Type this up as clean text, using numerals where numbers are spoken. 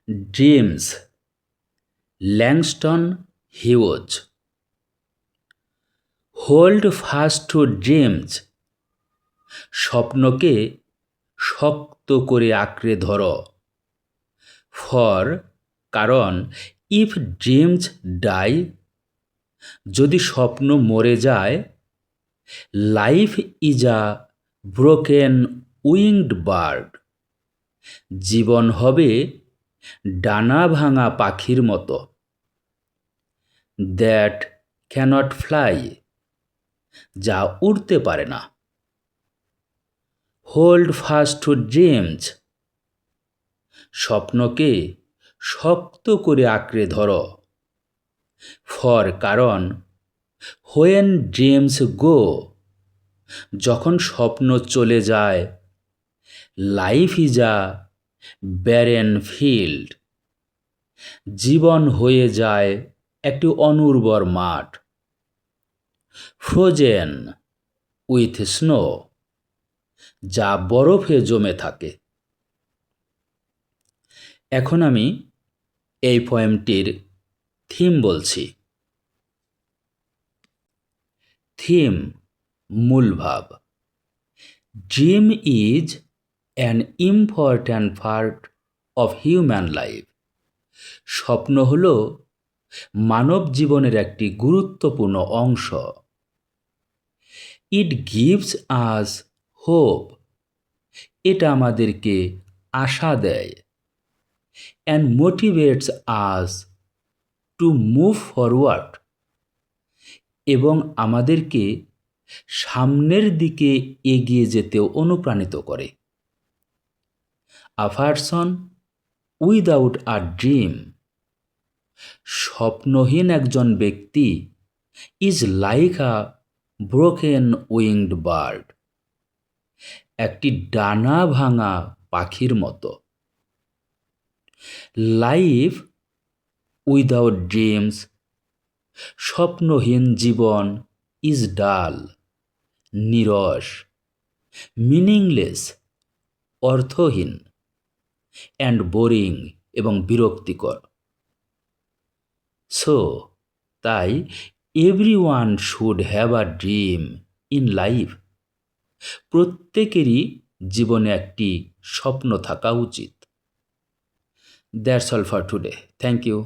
Dreams Langston huge. Hold fast to dreams, স্বপ্নকে শক্ত করে আঁকড়ে ধরো। ফর, কারণ ইফ ড্রিমস ডাই, যদি স্বপ্ন মরে যায়, life is a broken winged bird, জীবন হবে ডানা ভাঙা পাখির মতো। দ্যাট ক্যানট ফ্লাই, যা উড়তে পারে না। হোল্ড ফাস্ট টু ড্রিমস, স্বপ্নকে শক্ত করে আঁকড়ে ধরো। ফর, কারণ হোয়েন ড্রিমস গো, যখন স্বপ্ন চলে যায়, life is a barren field, জীবন হয়ে যায় একটি অনুর্বর মাঠ। ফ্রোজেন উইথ স্নো, যা বরফে জমে থাকে। এখন আমি এই পোয়েমটির থিম বলছি। থিম, মূল ভাব। Dream is an important part of human life, স্বপ্ন হল মানব জীবনের একটি গুরুত্বপূর্ণ অংশ। ইট গিভস আস হোপ, এটা আমাদেরকে আশা দেয়। And motivates us to move forward, এবং আমাদেরকে সামনের দিকে এগিয়ে যেতেও অনুপ্রাণিত করে। A person without a dream, স্বপ্নহীন একজন ব্যক্তি is like a broken winged bird, একটি ডানা ভাঙা পাখির মতো। লাইফ উইদাউট ড্রিমস, স্বপ্নহীন জীবন ইজ ডাল, নিরস, মিনিংলেস, অর্থহীন, অ্যান্ড বোরিং, এবং বিরক্তিকর। সো, তাই everyone should have a dream in life, প্রত্যেকেরই জীবনে একটি স্বপ্ন থাকা উচিত। That's all for today. Thank you.